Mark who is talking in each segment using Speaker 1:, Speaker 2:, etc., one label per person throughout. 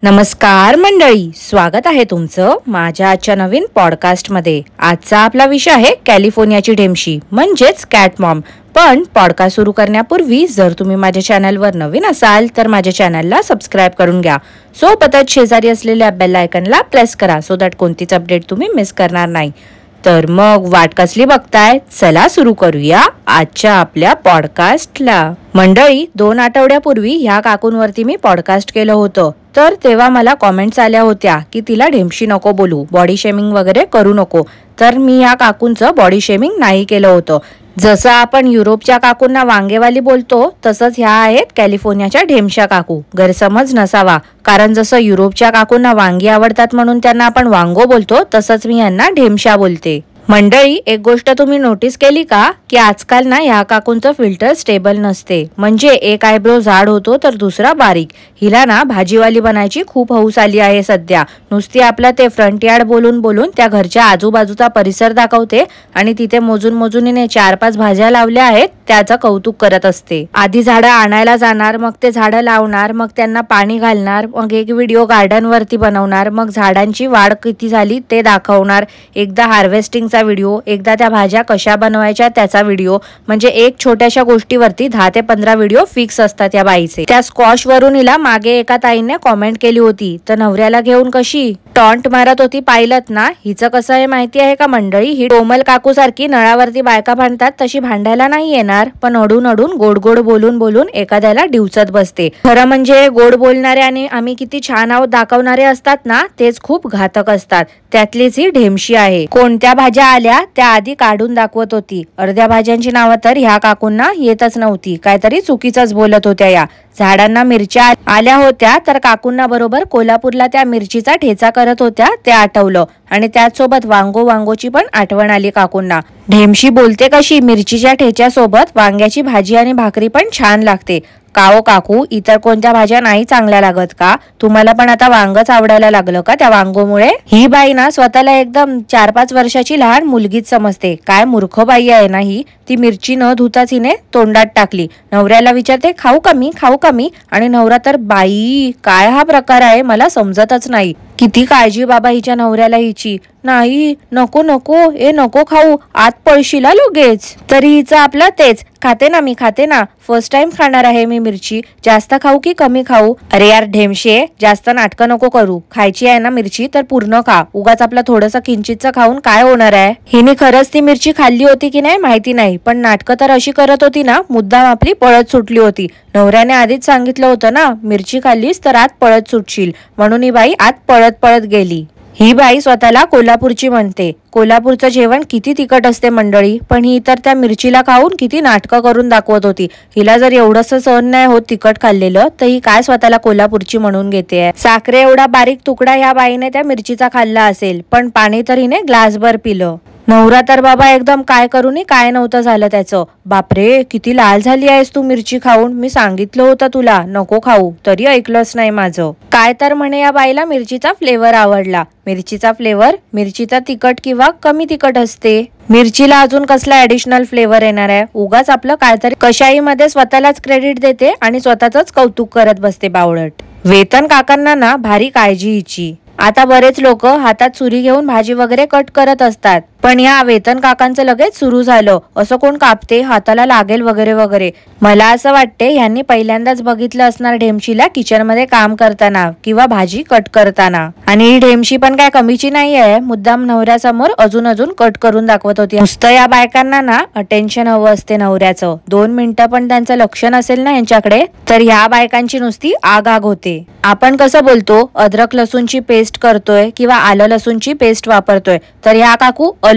Speaker 1: नमस्कार मंडळी, स्वागत आहे तुमचं माझ्या आजच्या नवीन पॉडकास्टमध्ये। आजचा आपला विषय आहे कॅलिफोर्नियाची ढेमशी म्हणजेच कॅट मॉम। पण पॉडकास्ट सुरू करण्यापूर्वी जर तुम्ही माझ्या चॅनलवर नवीन असाल तर माझ्या चॅनलला सबस्क्राईब करून घ्या। सोबतच शेजारी असलेल्या बेल आयकॉनला प्रेस करा सो दॅट कोणतीच अपडेट तुम्ही मिस करणार नाही। तर मग वाट कसली बघताय, चला सुरू करूया आजच्या आपल्या पॉडकास्टला। मंडळी, 2 आठवड्यापूर्वी ह्या काकूंवरती मी पॉडकास्ट केलं होतं, तर तेव्हा मला कमेंट्स आल्या होत्या की तिला ढेमशी नको बोलू, बॉडी शेमिंग वगैरे करू नको। तर मी ह्या काकूंचं बॉडी शेमिंग नाही केलं होतं। जसं आपण युरोपच्या काकूंना वांगेवाली बोलतो तसंच ह्या आहेत कॅलिफोर्नियाच्या ढेमशा काकू। गैरसमज नसावा, कारण जसं युरोपच्या काकूंना वांगी आवडतात म्हणून त्यांना आपण वांगो बोलतो, तसंच मी यांना ढेमशा बोलते। मंडळी, एक गोष्ट तुम्ही नोटीस केली का की आजकाल ना ह्या काकूंचं फिल्टर स्टेबल नसते। म्हणजे एक आयब्रो जाड होतो तर दुसरा बारीक। हिला ना भाजीवाली बनायची खूप हौस आली आहे सध्या। नुसती आपलं ते फ्रंट यार्ड बोलून बोलून त्या घरच्या आजूबाजूचा परिसर दाखवते आणि तिथे मोजून मोजून हिने 4-5 भाज्या लावल्या आहेत त्याचं कौतुक करत असते। आधी झाडं आणायला जाणार, मग ते झाडं लावणार, मग त्यांना पाणी घालणार, मग एक व्हिडिओ गार्डन वरती बनवणार, मग झाडांची वाढ किती झाली ते दाखवणार, एकदा हार्वेस्टिंग व्हिडिओ, एकदा त्या भाज्या कशा बनवायच्या त्याचा व्हिडिओ। म्हणजे एक छोट्याशा गोष्टीवरती 10 ते 15 व्हिडिओ फिक्स असतात या बाईचे। त्या स्क्वॉश वरून हिला मागे एका ताईने कॉमेंट केली होती, तर नवऱ्याला घेऊन कशी टॉन्ट मारत होती, पाहिलत ना? हिचं कसं आहे माहिती आहे का मंडळी, ही कोमल काकू सारखी नळावरती बायका भांडतात तशी भांडायला नाही येणार, पण अडून अडून गोड गोड बोलून बोलून एखाद्याला डिवचत बसते। खरं म्हणजे गोड बोलणारे आणि आम्ही किती छान आहोत दाखवणारे असतात ना, तेच खूप घातक असतात। त्यातलीच ही ढेमशी आहे। कोणत्या भाज्या आल्या त्या आधी काढून दाखवत होती। अर्ध्या भाज्यांची नावं तर ह्या काकूंना येतच नव्हती, काहीतरी चुकीचंच बोलत होत्या। या झाडांना मिरच्या आल्या होत्या तर काकूंना बरोबर कोल्हापूरला त्या मिरचीचा ठेचा करत होत्या ते आठवलं, आणि त्याचसोबत वांगोची पण आठवण आली काकूंना। ढेमशी बोलते कशी, मिरचीच्या ठेच्यासोबत वांग्याची भाजी आणि भाकरी पण छान लागते। काओ काकू, इतर कोणत्या भाज्या नाही चांगल्या लागत का? तुम्हाला पण आता वांगच आवडायला लागलं का त्या वांगोमुळे? ही बाई ना स्वतःला एकदम 4-5 वर्षाची लहान मुलगीच समजते। काय मूर्ख बाई आहे ना ही। ती मिरची न धुताच हिने तोंडात टाकली। नवऱ्याला विचारते खाऊ का मी, आणि नवरा तर बाई काय हा प्रकार आहे, मला समजतच नाही। किती काळजी बाबा हिच्या नवऱ्याला हिची। नाही, नको नको, नको खाऊ, आत पळशीला लगेच। तरी हिचं आपलं तेच, खाते ना, फर्स्ट टाइम खाणार आहे मी मिरची, जास्त खाऊ की कमी खाऊ? अरे यार ढेमशे, जास्त नाटकं नको करू। खायची आहे ना मिरची तर पूर्ण खा, उगाच आपलं थोडंसं किंचितचं खाऊन काय होणार आहे? हिने खरंच ती मिरची खाल्ली होती की नाही माहिती नाही, पण नाटकं तर अशी करत होती ना, मुद्दाम आपली पळत सुटली होती। नवऱ्याने आधीच सांगितलं होतं ना, मिरची खाल्लीस तर आत पळत सुटशील, म्हणून ही बाई आत पळत गेली। ही बाई स्वतःला कोल्हापूरची म्हणते। कोल्हापूरचं जेवण किती तिखट असते मंडळी, पण ही तर त्या मिरचीला खाऊन किती नाटकं करून दाखवत होती। हिला जर एवढंसं सहन नाही होत तिखट खाल्लेलं, तर ही काय स्वतःला कोल्हापूरची म्हणून घेते? साखरे एवढा बारीक तुकडा ह्या बाईने त्या मिरचीचा खाल्ला असेल, पण पाणी तर हिने ग्लासभर पिलं। नवरा तर बाबा एकदम काय करूनही काय नव्हतं झालं त्याचं। बापरे, किती लाल झाली आहेस तू मिरची खाऊन, मी सांगितलं होतं तुला नको खाऊ, तरी ऐकलंच नाही माझं। काय तर म्हणे या बाईला मिरचीचा फ्लेवर आवडला। मिरचीचा फ्लेवर, मिरचीचा तिखट किंवा कमी तिखट असते। मिरचीला अजून कसला ऍडिशनल फ्लेवर येणार आहे? उगाच आपलं काहीतरी कशाईमध्ये स्वतःलाच क्रेडिट देते आणि स्वतःच कौतुक करत बसते बावळट। वेतन काकांना ना भारी काळजी हिची। आता बरेच लोक हातात सुरी घेऊन भाजी वगैरे कट करत असतात, पण या वेतन काकांचं लगेच सुरू झालं, असं कोण कापते, हाताला लागेल वगैरे वगैरे। मला असं वाटते ह्यांनी पहिल्यांदाच बघितलं असणार ढेमशीला किचन मध्ये काम करताना किंवा भाजी कट करताना। आणि ही ढेमशी पण काय कमीची नाही आहे, मुद्दाम नवऱ्यासमोर अजून कट करून दाखवत होती। नुसतं या बायकांना ना अटेन्शन हवं असते नवऱ्याचं। 2 मिनिटं पण त्यांचं लक्ष नसेल ना यांच्याकडे, तर ह्या बायकांची नुसती आग होते। आपण कसं बोलतो, अद्रक लसूणची पेस्ट करतोय किंवा आलं लसूणची पेस्ट वापरतोय, तर ह्या काकू अल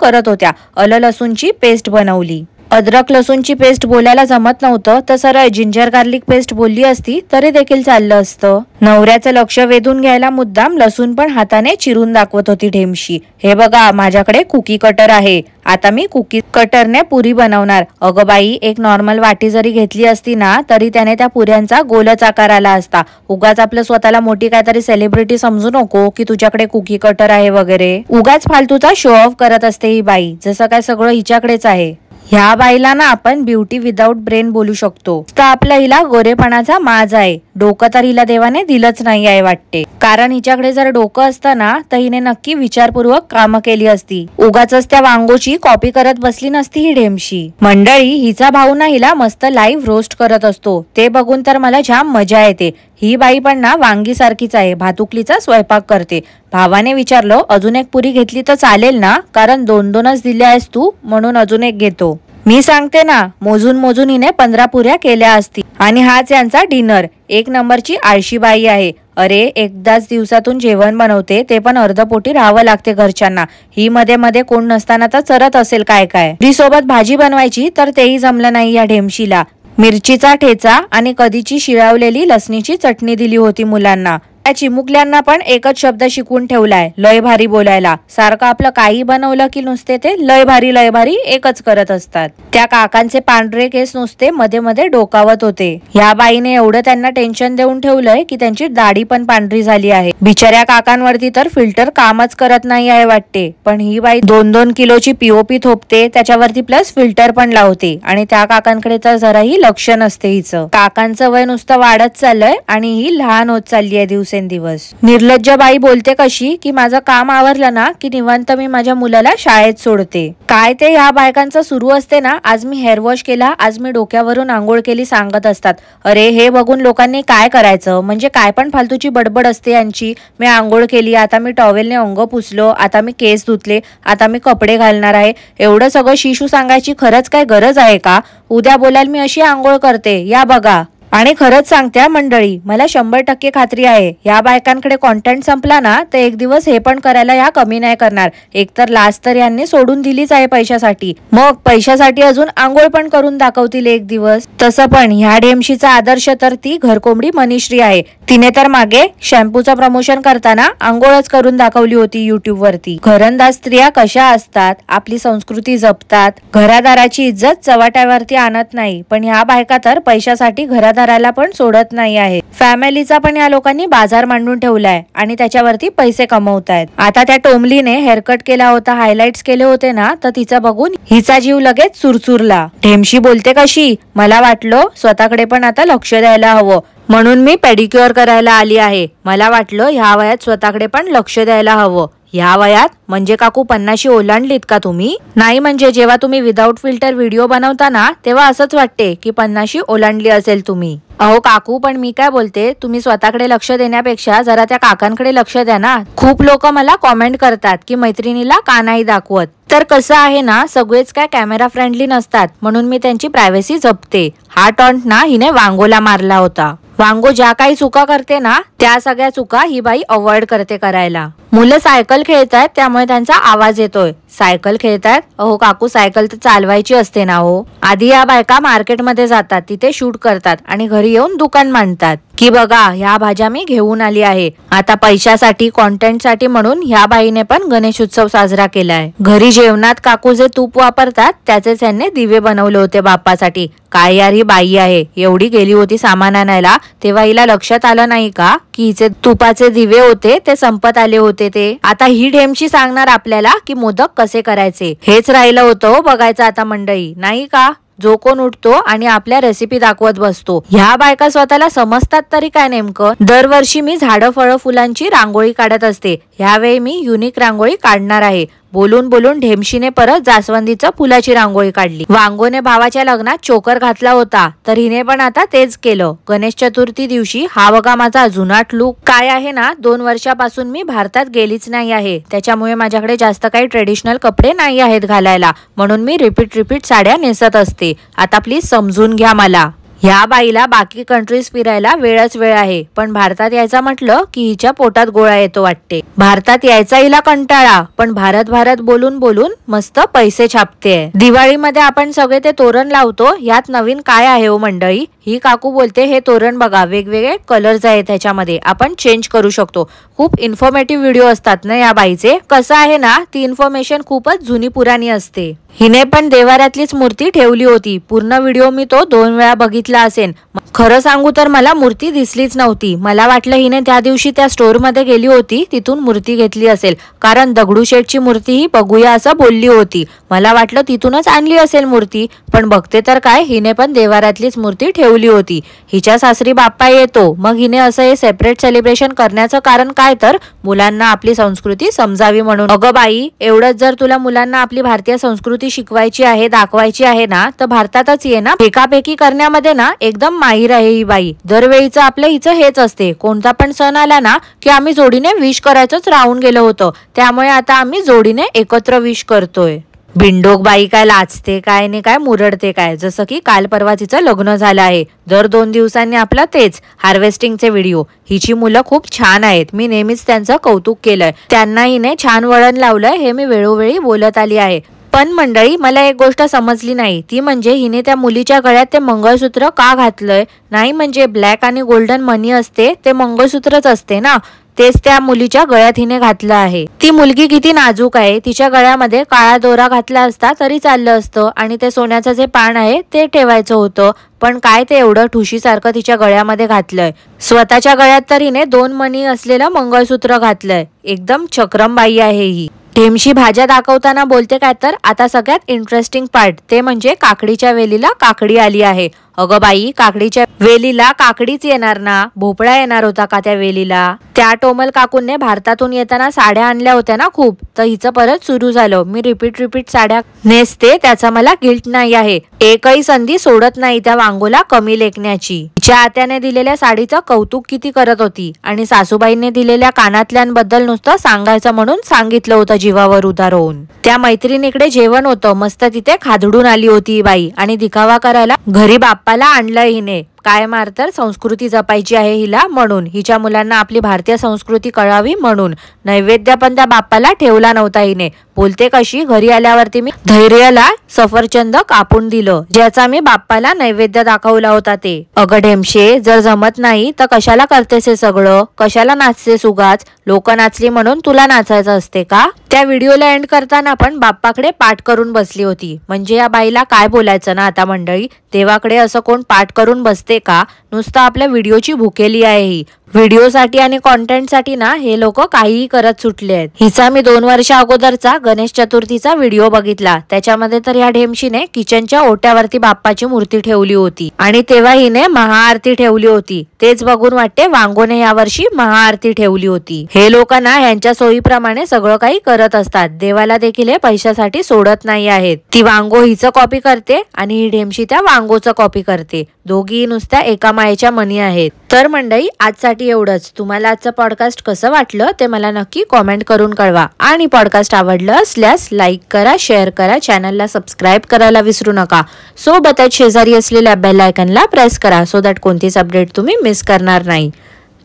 Speaker 1: करत होत्या, आलं लसूणची पेस्ट बनवली। अद्रक लसूणची पेस्ट बोलायला जमत नव्हतं तर सरळ जिंजर गार्लिक पेस्ट बोलली असती तरी देखील चाललं असतं। नवऱ्याचं लक्ष वेधून घ्यायला मुद्दाम लसूण पण हाताने चिरून दाखवत होती ढेमशी। हे बघा, माझ्याकडे कुकी कटर आहे, आता मी कुकी कटरने पुरी बनवणार। अगं बाई, एक नॉर्मल वाटी जरी घेतली असती ना तरी त्याने त्या पुऱ्यांचा गोलच आकार आला असता। उगाच आपलं स्वतःला मोठी काहीतरी सेलिब्रिटी समजू नको की तुझ्याकडे कुकी कटर आहे वगैरे। उगाच फालतूचा शो ऑफ करत असते ही बाई, जसं काय सगळं हिच्याकडेच आहे। ह्या बाईला ना आपण ब्युटी विदाऊट ब्रेन बोलू शकतो. तर आपला हिला गोरेपणाचा माज आहे. डोकं तर हिला देवाने दिलंच नाही आहे वाटते, कारण हिच्याकडे जर डोकं असतं ना तर हिने नक्की विचारपूर्वक कामं केली असती. उगाचच त्या वांगोची कॉपी करत बसली नसती ही ढेमशी. मंडळी, हिचा भाऊ ना हिला मस्त लाईव्ह रोस्ट करत असतो, ते बघून तर मला जाम मजा येते. ही बाई पण ना वांगी सारखीच आहे, भातुकलीचा स्वयंपाक करते. भावाने विचारलं, अजून एक पुरी घेतली तर चालेल ना, कारण 2-2च दिल्या आहेस तू, म्हणून अजून एक घेतो. मी सांगते ना, मोजून मोजून हिने 15 पुऱ्या केल्या असतील. आणि हाच यांचा डिनर. एक नंबरची आळशी बाई आहे. अरे, एकदाच दिवसातून जेवण बनवते, ते पण अर्धपोटी राहावं लागते घरच्यांना. ही मध्ये मध्ये कोण नसताना तर चरत असेल काय काय. सोबत भाजी बनवायची तर तेही जमलं नाही या ढेमशीला. मिरचीचा ठेचा आणि कधीची शिळावलेली लसणीची चटणी दिली होती मुलांना. त्या चिमुकल्यांना पण एकच शब्द शिकवून ठेवलाय, लय भारी बोलायला. सारखं आपलं काही बनवलं की नुसते ते लय भारी एकच करत असतात. त्या काकांचे पांढरे केस नुसते मध्ये मध्ये डोकावत होते. ह्या बाईने एवढं त्यांना टेन्शन देऊन ठेवलंय की त्यांची दाढी पण पांढरी झाली आहे. बिचाऱ्या काकांवरती तर फिल्टर कामच करत नाही आहे वाटते. पण ही बाई 2-2 किलोची पीओपी थोपते, त्याच्यावरती प्लस फिल्टर पण लावते. आणि त्या काकांकडे तर जराही लक्ष नसते हिचं. काकांचं वय नुसतं वाढत चाललंय आणि ही लहान होत चालली आहे दिवसेंदिवस. निर्लज्ज बाई बोलते कशी की माझं काम आवरलं ना की निवांत मी माझ्या मुलाला शाळेत सोडते. काय ते ह्या बायकांचं सुरू असते ना, आज मी हेअर वॉश केला, आज मी डोक्यावरून आंघोळ केली सांगत असतात. अरे, हे बघून लोकांनी काय करायचं? म्हणजे काय पण फालतूची बडबड असते यांची. मी आंघोळ केली, आता मी टॉवेलने अंग पुसलो, आता मी केस धुतले, आता मी कपडे घालणार आहे. एवढं सगळं शिशू सांगायची खरंच काय गरज आहे का? उद्या बोलाल मी अशी आंघोळ करते, या बघा. आणि खरंच सांगत्या मंडळी, मला 100% खात्री आहे, या बायकांकडे कॉन्टेंट संपला ना तर एक दिवस हे पण करायला या कमी नाही करणार. एकतर लास्ट तर यांनी सोडून दिलीच आहे पैशासाठी, मग पैशासाठी अजून आंघोळ पण करून दाखवतील एक दिवस. तसं पण ह्या ढेमशीचा आदर्श तर ती घरकोंबडी मनीश्री आहे. तिने तर मागे शॅम्पूचं प्रमोशन करताना आंघोळच करून दाखवली होती युट्यूब वरती. घरंदाज स्त्रिया कशा असतात, आपली संस्कृती जपतात, घरादाराची इज्जत चव्हाट्यावरती आणत नाही. पण ह्या बायका तर पैशासाठी घरादार पण सोडत नाही आहे. फॅमिलीचा पण या लोकांनी बाजार मांडून ठेवलाय आणि त्याच्यावरती पैसे कमवतायत. आता त्या टोमलीने हेअरकट केला होता, हायलाइट्स केले होते ना, तर तिचा बघून हिचा जीव लगेच चुरचुरला. ढेमशी बोलते कशी, मला वाटलं स्वतःकडे पण आता लक्ष द्यायला हवं, म्हणून मी पेडिक्युअर करायला आली आहे. मला वाटलं ह्या वयात स्वतःकडे पण लक्ष द्यायला हवं. ह्या वयात म्हणजे काकू 50 ओलांडलीत का तुम्ही? नाही म्हणजे जेव्हा तुम्ही विदाऊट फिल्टर व्हिडिओ बनवता ना तेव्हा असंच वाटते की 50 ओलांडली असेल तुम्ही. अहो काकू, पण मी काय बोलते, तुम्ही स्वतःकडे लक्ष देण्यापेक्षा जरा त्या काकांकडे लक्ष द्या ना. खूप लोक मला कॉमेंट करतात की मैत्रिणीला का नाही दाखवत. तर कसं आहे ना, सगळेच काय कॅमेरा फ्रेंडली नसतात, म्हणून मी त्यांची प्रायव्हसी जपते. हा टॉन्ट ना हिने वांगोला मारला होता. वांगो ज्या काही चुका करते ना त्या सगळ्या चुका ही बाई अवॉइड करते करायला. मुलं सायकल खेळतायत त्यामुळे त्यांचा आवाज येतोय. सायकल खेळतायत, अहो काकू सायकल तर चालवायची असते ना हो. आधी या बायका मार्केटमध्ये जातात, तिथे शूट करतात आणि घरी येऊन दुकान मांडतात की बघा ह्या भाज्या मी घेऊन आली आहे. आता पैशासाठी, कॉन्टेंट साठी म्हणून ह्या बाईने पण गणेश उत्सव साजरा केलाय. घरी जेवणात काकू जे तूप वापरतात त्याचे त्यांनी दिवे बनवले होते बाप्पासाठी. काय यार ही बाई आहे, एवढी गेली होती सामान आणायला तेव्हा हिला लक्षात आलं नाही का की हिचे तुपाचे दिवे होते ते संपत आले होते ते. आता ही ढेमशी सांगणार आपल्याला की मोदक कसे करायचे. हेच राहिलं होतं बघायचं आता मंडळी, नाही का? जो कोण उठतो आणि आपल्या रेसिपी दाखवत बसतो. ह्या बायका स्वतःला समजतात तरी काय नेमकं? दरवर्षी मी झाडं फळं फुलांची रांगोळी काढत असते, ह्यावेळी मी युनिक रांगोळी काढणार आहे. बोलून बोलून ढेमशीने परत जास्वंदीचं फुलाची रांगोळी काढली. वांगोने भावाच्या लग्नात चोकर घातला होता तर हिने पण आता तेच केलं. गणेश चतुर्थी दिवशी हा बघा माझा जुनाट लुक. काय आहे ना, 2 वर्षापासून मी भारतात गेलीच नाही आहे, त्याच्यामुळे माझ्याकडे जास्त काही ट्रेडिशनल कपडे नाही आहेत घालायला, म्हणून मी रिपीट साड्या नेसत असते. आता प्लीज समजून घ्या मला. ह्या बाईला बाकी कंट्रीज फिरायला वेळच वेळ आहे, पण भारतात यायचं म्हटलं की हिच्या पोटात गोळा येतो वाटते. भारतात यायचा हिला कंटाळा, पण भारत बोलून बोलून मस्त पैसे छापते. दिवाळीमध्ये आपण सगळे ते तोरण लावतो, यात नवीन काय आहे हो मंडळी? ही काकू बोलते हे तोरण बघा, वेगवेगळे कलर्स आहेत त्याच्यामध्ये, आपण चेंज करू शकतो. खूप इन्फॉर्मेटिव्ह व्हिडिओ असतात ना या बाईचे. कसं आहे ना, ती इन्फॉर्मेशन खूपच जुनी पुराणी असते. हिने पण देवाऱ्यातलीच मूर्ती ठेवली होती. पूर्ण व्हिडिओ मी तो 2 वेळा बघितला असेल. खरं सांगू तर मला मूर्ती दिसलीच नव्हती. मला वाटलं हिने त्या दिवशी त्या स्टोर मध्ये गेली होती, तिथून मूर्ती घेतली असेल, कारण दगडूशेठची मूर्ती ही बघूया असं बोलली होती. मला वाटलं तिथूनच आणली असेल मूर्ती, पण बघते तर काय, हिने पण देवाऱ्यातलीच मूर्ती ठेवली होती. हिच्या सासरी बाप्पा येतो, मग हिने असं हे सेपरेट सेलिब्रेशन करण्याचं कारण काय, तर मुलांना आपली संस्कृती समजावी म्हणून. अगं बाई, एवढंच जर तुला मुलांना आपली भारतीय संस्कृती शिकवायची आहे, दाखवायची आहे ना, तर भारतातच ये ना. फेकाफेकी करण्यामध्ये ना एकदम माहीर आहे ही बाई. दरवेळीचं आपलं हिचं हेच असते, कोणता पण सण आला ना की आम्ही जोडीने विश करायचंच राहून गेलं होतं, त्यामुळे आता आम्ही जोडीने एकत्र विश करतोय. बिंडोक बाई काय लाचते काय नाही, काय मुरडते काय. जसं की काल परवा तिचं लग्न झालं आहे. दर 2 दिवसांनी आपलं तेच हार्वेस्टिंगचे व्हिडिओ. हिची मुलं खूप छान आहेत, मी नेहमीच त्यांचं कौतुक केलंय. त्यांना हिने छान वळण लावलंय, हे मी वेळोवेळी बोलत आली आहे. पण मंडळी, मला एक गोष्ट समजली नाही, ती म्हणजे हिने त्या मुलीच्या गळ्यात ते मंगळसूत्र का घातलंय. नाही म्हणजे ब्लॅक आणि गोल्डन मनी असते ते मंगळसूत्रच असते ना, तेच त्या मुलीच्या गळ्यात हिने घातलं आहे. ती मुलगी किती नाजूक आहे, तिच्या गळ्यामध्ये काळा दोरा घातला असता तरी चाललं असतं, आणि ते सोन्याचं जे पान आहे ते ठेवायचं होतं. पण काय ते एवढं ठुशीसारखं तिच्या गळ्यामध्ये घातलंय. स्वतःच्या गळ्यात तर हिने 2 मणी असलेलं मंगळसूत्र घातलंय. एकदम चक्रमबाई आहे ही. ढेमशी भाज्या दाखवताना बोलते काय, तर आता सगळ्यात इंटरेस्टिंग पार्ट ते म्हणजे काकडीच्या वेलीला काकडी आली आहे. अगं बाई, काकडीच्या वेलीला काकडीच येणार ना, भोपळा येणार होता का त्या वेलीला. त्या टोमल काकूंने भारतातून येताना साड्या आणल्या होत्या ना खूप, तर हिचं परत सुरू झालं, मी रिपीट साड्या नेसते, त्याचा मला गिल्ट नाही आहे. एकही संधी सोडत नाही त्या वांगोला कमी लेखण्याची. तिच्या आत्याने दिलेल्या साडीचं कौतुक किती करत होती, आणि सासूबाईंनी दिलेल्या कानातल्यांबद्दल नुसतं सांगायचं म्हणून सांगितलं होतं जीवावर उधार होऊन. त्या मैत्रिणीकडे जेवण होतं मस्त, तिथे खादडून आली होती बाई, आणि दिखावा करायला घरी बाप्पाला आणलंय हिने. काय मार, तर संस्कृती जपायची आहे हिला म्हणून, हिच्या मुलांना आपली भारतीय संस्कृती कळावी म्हणून. नैवेद्य पण त्या बाप्पाला ठेवला नव्हता हिने. बोलते कशी, घरी आल्यावरती मी धैर्यला सफरचंद कापून दिलं, ज्याचा मी बाप्पाला नैवेद्य दाखवला होता ते. अगं ढेमशे, जर जमत नाही तर कशाला करतेस हे सगळं, कशाला नाचतेस उगाच. लोक नाचली म्हणून तुला नाचायचं असते का. त्या व्हिडिओला एंड करताना पण बाप्पाकडे पाठ करून बसली होती. म्हणजे या बाईला काय बोलायचं ना आता मंडळी. देवाकडे असं कोण पाठ करून बसते का, नुसतं आपल्या व्हिडिओची भुकेली आहे ही. व्हिडिओसाठी आणि कॉन्टेंटसाठी ना हे लोक काहीही करत सुटले आहेत. हिचा मी 2 वर्षा अगोदरचा गणेश चतुर्थीचा व्हिडिओ बघितला, त्याच्यामध्ये तर या ढेमशीने किचनच्या ओट्यावरती बाप्पाची मूर्ती ठेवली होती, आणि तेव्हा हिने महाआरती ठेवली होती. तेच बघून वाटते वांगोने यावर्षी महाआरती ठेवली होती. हे लोक ना ह्यांच्या सोयीप्रमाणे सगळं काही करत असतात. देवाला देखील हे पैशासाठी सोडत नाही आहेत. ती वांगो हिचं कॉपी करते, आणि ही ढेमशी त्या वांगोचं कॉपी करते. दोघी नुसत्या एका मायेच्या मनी आहेत. तर मंडळी, आजसाठी एवढंच. तुम्हाला आजचं पॉडकास्ट कसं वाटलं ते मला नक्की कॉमेंट करून कळवा, आणि पॉडकास्ट आवडलं असल्यास लाईक करा, शेअर करा, चॅनलला सबस्क्राईब करायला विसरू नका. सोबतच शेजारी असलेल्या बेल आयकॉनला प्रेस करा, सो दॅट कोणतीच अपडेट तुम्ही मिस करणार नाही.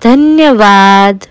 Speaker 1: धन्यवाद.